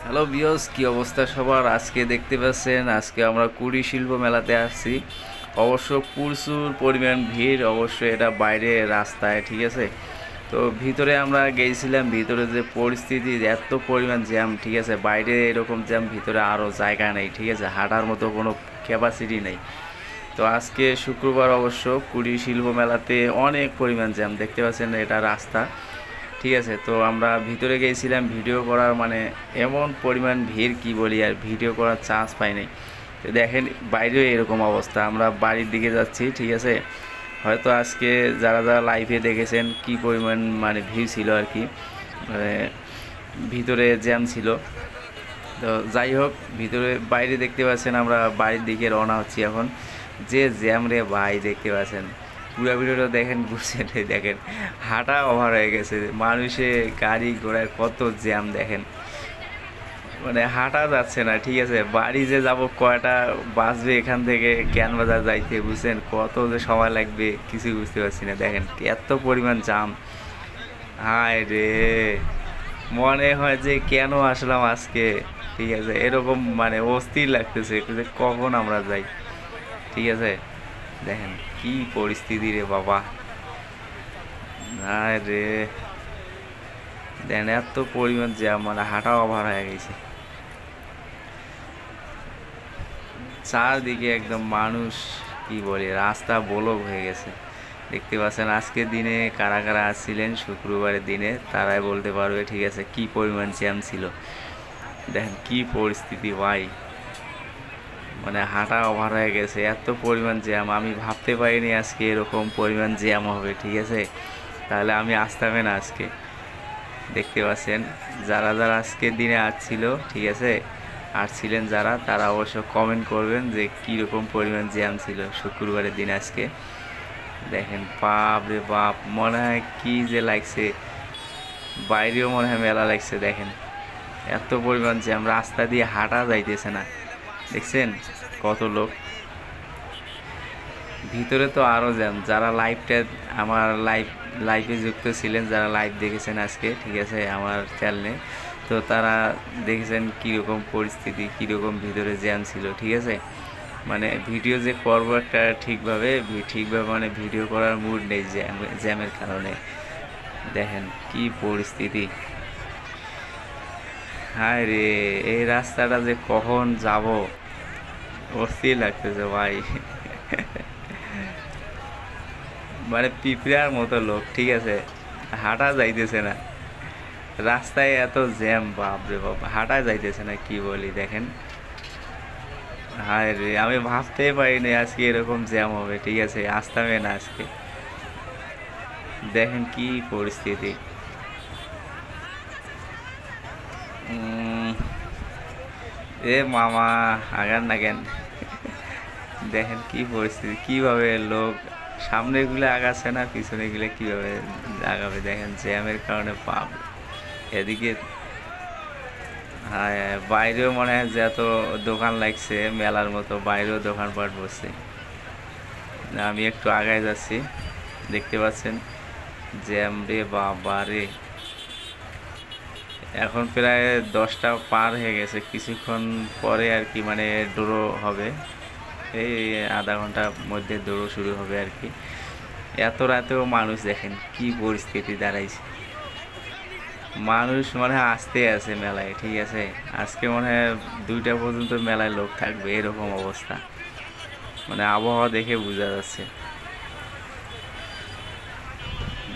Hello বিয়স, কি অবস্থা সবার? আজকে দেখতে পাচ্ছেন, আজকে আমরা কুড়ি শিল্প মেলাতে আসছি। অবশ্য প্রচুর পরিমাণ ভিড়, অবশ্য এটা বাইরে রাস্তায়, ঠিক আছে। তো ভিতরে আমরা গেছিলাম, ভিতরে যে পরিস্থিতি, এত পরিমাণ জ্যাম, ঠিক আছে। বাইরে এরকম জ্যাম, ভিতরে আরও জায়গা নেই, ঠিক আছে, হাঁটার মতো কোনো ক্যাপাসিটি নেই। তো আজকে শুক্রবার, অবশ্য কুড়ি শিল্প মেলাতে অনেক পরিমাণ জ্যাম দেখতে পাচ্ছেন, এটা রাস্তা, ঠিক আছে। তো আমরা ভিতরে গিয়েছিলাম ভিডিও করার, মানে এমন পরিমাণ ভিড়, কি বলি আর, ভিডিও করার চান্স পাই নাই। তো দেখেন বাইরেও এরকম অবস্থা। আমরা বাড়ির দিকে যাচ্ছি, ঠিক আছে। হয়তো আজকে যারা যারা লাইভে দেখেছেন কি পরিমাণ মানে ভিড় ছিল আর কি, মানে ভিতরে জ্যাম ছিল। তো যাই হোক, ভিতরে বাইরে দেখতে পাচ্ছেন, আমরা বাড়ির দিকে রওনা হচ্ছি এখন। যে জ্যাম রে ভাই, দেখতে পাচ্ছেন, পুরো ভিডিওটা দেখেন, বুঝছেন? দেখেন হাঁটা ওভার হয়ে গেছে, মানুষে গাড়ি ঘোড়ায় কত জ্যাম দেখেন, মানে হাঁটা যাচ্ছে না, ঠিক আছে। বাড়ি যে যাব, কয়টা বাজবে এখান থেকে জ্ঞানবাজার যাইতে, বুঝছেন? কত যে সময় লাগবে কিছু বুঝতে পারছি না। দেখেন এত পরিমাণ জাম, হায় রে, মনে হয় যে কেন আসলাম আজকে, ঠিক আছে। এরকম মানে অস্থির লাগতেছে যে কখন আমরা যাই, ঠিক আছে। দেখেন কি পরিস্থিতি রে বাবা, হায় রে, দেখেন এত পরিমাণ জ্যাম, মানে হাঁটা ওভার হয়ে গেছে। চারদিকে একদম মানুষ, কি বলি, রাস্তা ব্লক হয়ে গেছে। দেখতে পাচ্ছেন আজকের দিনে কারা কারা আসছিলেন শুক্রবারের দিনে, তারাই বলতে পারবে, ঠিক আছে, কি পরিমাণ জ্যাম ছিল। দেখেন কি পরিস্থিতি ভাই, মানে হাঁটা ওভার হয়ে গেছে, এত পরিমাণ জ্যাম। আমি ভাবতে পারিনি আজকে এরকম পরিমাণ জ্যাম হবে, ঠিক আছে। তাহলে আমি আসতামই না আজকে। দেখতে পাচ্ছেন যারা যারা আজকের দিনে আসছিল, ঠিক আছে, আসছিলেন যারা, তারা অবশ্য কমেন্ট করবেন যে কীরকম পরিমাণ জ্যাম ছিল শুক্রবারের দিন আজকে। দেখেন বাপ রে বাপ, মনে হয় কি যে লাগছে, বাইরেও মনে হয় মেলা লাগছে। দেখেন এত পরিমাণ জ্যাম, রাস্তা দিয়ে হাঁটা যাইতেছে না, দেখছেন কত লোক। ভিতরে তো আরও জ্যাম। যারা লাইভটা, আমার লাইভে যুক্ত ছিলেন, যারা লাইভ দেখেছেন আজকে, ঠিক আছে, আমার চ্যানেলে, তো তারা দেখেছেন কীরকম পরিস্থিতি, কীরকম ভিতরে জ্যাম ছিল, ঠিক আছে। মানে ভিডিও যে করবো একটা ঠিকভাবে মানে ভিডিও করার মুড নেই জ্যামের কারণে। দেখেন কি পরিস্থিতি, হায় রে, এই রাস্তাটা যে কখন যাব, অস্থির লাগতেছে ভাই। মানে পিঁপড়ার মতো লোক, ঠিক আছে, হাঁটা যাইতেছে না, রাস্তায় এত জ্যাম, বাপরে বাপ, হাঁটা যাইতেছে না, কি বলি। দেখেন হায় রে, আমি ভাবতেই পারিনি আজকে এরকম জ্যাম হবে, ঠিক আছে, আসতামে না আজকে। দেখেন কি পরিস্থিতি। উম, এ মামা, আগান না কেন? দেখেন কি পরিস্থিতি, কিভাবে লোক সামনে গুলো আগাচ্ছে না, পিছনে গুলো কিভাবে আগাবে, দেখেন জ্যামের কারণে পাপ। এদিকে হ্যাঁ, বাইরেও মনে হয় যে এত দোকান লাগছে মেলার মতো, বাইরেও দোকানপাট বসছে। আমি একটু আগায় যাচ্ছি, দেখতে পাচ্ছেন জ্যাম রে বাবা রে। এখন প্রায় 10টা পার হয়ে গেছে, কিছুক্ষণ পরে আর কি, মানে ডোরো হবে, এই আধা ঘন্টার মধ্যে দৌড় শুরু হবে আর কি। এত রাতেও মানুষ, দেখেন কি পরিস্থিতি দাঁড়াইছে, মানুষ মনে হয় আসতে আছে মেলায়, ঠিক আছে। আজকে মনে হয় 2টা পর্যন্ত মেলায় লোক থাকবে, এরকম অবস্থা, মানে আবহাওয়া দেখে বোঝা যাচ্ছে।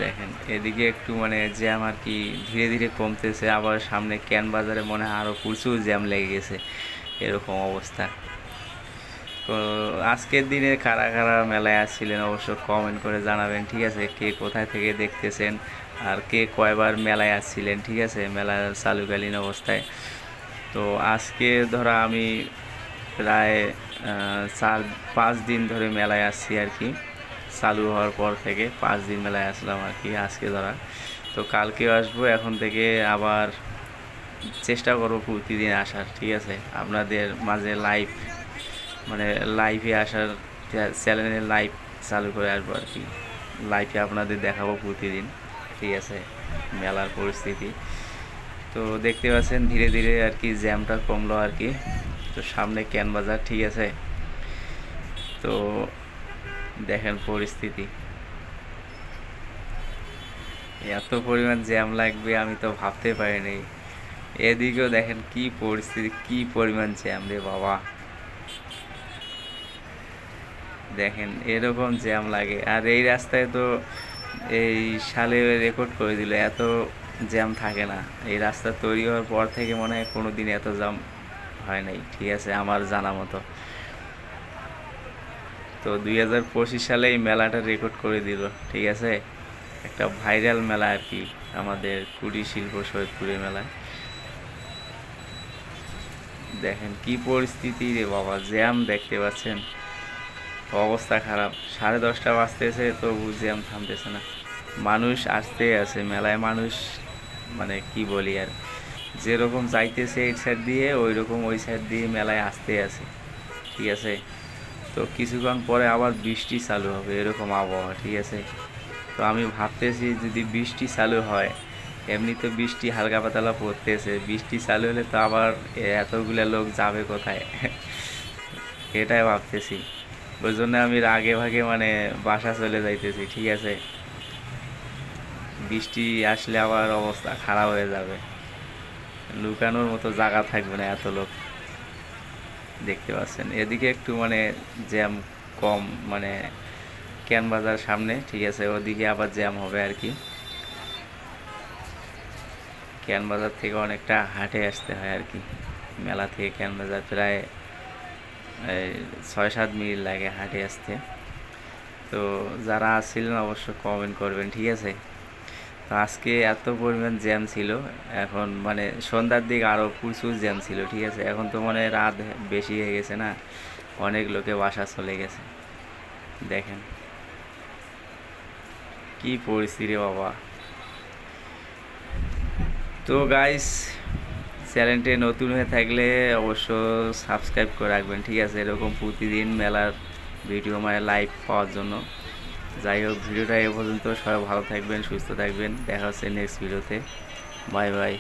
দেখেন এদিকে একটু মানে জ্যাম আর কি ধীরে ধীরে কমতেছে, আবার সামনে ক্যান বাজারে মনে হয় আরও প্রচুর জ্যাম লেগে গেছে, এরকম অবস্থা। তো আজকের দিনে কারা কারা মেলায় আসছিলেন অবশ্য কমেন্ট করে জানাবেন, ঠিক আছে, কে কোথায় থেকে দেখতেছেন, আর কে কয়বার মেলায় আসছিলেন, ঠিক আছে, মেলা চালুকালীন অবস্থায়। তো আজকে ধরা আমি প্রায় 4-5 দিন ধরে মেলায় আসছি আর কি, চালু হওয়ার পর থেকে 5 দিন মেলায় আসলাম আর কি আজকে ধরা। তো কালকেও আসবো, এখন থেকে আবার চেষ্টা করবো প্রতিদিন আসার, ঠিক আছে, আপনাদের মাঝে লাইভ, মানে লাইভে আসার, চ্যানেলে লাইভ চালু করে আসবো আর কি, লাইভে আপনাদের দেখাবো প্রতিদিন, ঠিক আছে, মেলার পরিস্থিতি। তো দেখতে পাচ্ছেন ধীরে ধীরে আর কি জ্যামটা কমলো আর কি। তো সামনে ক্যান বাজার, ঠিক আছে। তো দেখেন পরিস্থিতি, এত পরিমাণ জ্যাম লাগবে আমি তো ভাবতে পারিনি। এদিকেও দেখেন কি পরিস্থিতি, কি পরিমাণ জ্যাম রে বাবা। দেখেন এরকম জ্যাম লাগে, আর এই রাস্তায় তো এই সালে রেকর্ড করে দিল এত জ্যাম থাকে না। এই রাস্তা তৈরি হওয়ার পর থেকে মনে হয় কোনো দিন এত জ্যাম হয় নাই, ঠিক আছে, আমার জানা মতো। তো 2025 সালে এই মেলাটা রেকর্ড করে দিল, ঠিক আছে। একটা ভাইরাল মেলা আর কি আমাদের কুড়ি শিল্প সৈয়দপুরের মেলায়। দেখেন কি পরিস্থিতি রে বাবা, জ্যাম দেখতে পাচ্ছেন, অবস্থা খারাপ। 10:30 বাজতেছে তবু জ্যাম থামতেছে না, মানুষ আসতে আছে মেলায়। মানুষ মানে কি বলি আর, যেরকম যাইতেছে এই সাইড দিয়ে ওই রকম ওই সাইড দিয়ে মেলায় আসতে আছে, ঠিক আছে। তো কিছুক্ষণ পরে আবার বৃষ্টি চালু হবে এরকম আবহাওয়া, ঠিক আছে। তো আমি ভাবতেছি যদি বৃষ্টি চালু হয়, এমনি তো বৃষ্টি হালকা পাতলা পড়তেছে, বৃষ্টি চালু হলে তো আবার এতগুলা লোক যাবে কোথায় এটাই ভাবতেছি। ওই জন্য আমি আগে ভাগে মানে বাসা চলে যাইতেছি, ঠিক আছে। বৃষ্টি আসলে আবার অবস্থা খারাপ হয়ে যাবে, লুকানোর মতো জায়গা থাকবে না, এত লোক দেখতে পাচ্ছেন। এদিকে একটু মানে জ্যাম কম, মানে ক্যান বাজার সামনে, ঠিক আছে, ওদিকে আবার জ্যাম হবে আর কি। ক্যান বাজার থেকে অনেকটা হাটে আসতে হয় আর কি, মেলা থেকে ক্যান বাজার প্রায় 6-7 মিনিট লাগে হাটে আসতে। তো যারা আসছিলেন অবশ্য কমেন্ট করবেন, ঠিক আছে। তো আজকে এত পরিমাণ জ্যাম ছিল, এখন মানে সন্ধ্যার দিকে আরও প্রচুর জ্যাম ছিল, ঠিক আছে। এখন তো মানে রাত বেশি হয়ে গেছে না, অনেক লোকে বাসা চলে গেছে। দেখেন কি পরিস্থিতি বাবা। তো গাইস, চ্যানেলটি নতুন হয়ে থাকলে অবশ্য সাবস্ক্রাইব করে রাখবেন, ঠিক আছে, এরকম প্রতিদিন মেলার ভিডিও মানে লাইভ পাওয়ার জন্য। যাই হোক, ভিডিওটা এ পর্যন্ত, সবাই ভালো থাকবেন, সুস্থ থাকবেন, দেখা হচ্ছে নেক্সট ভিডিওতে। Bye bye.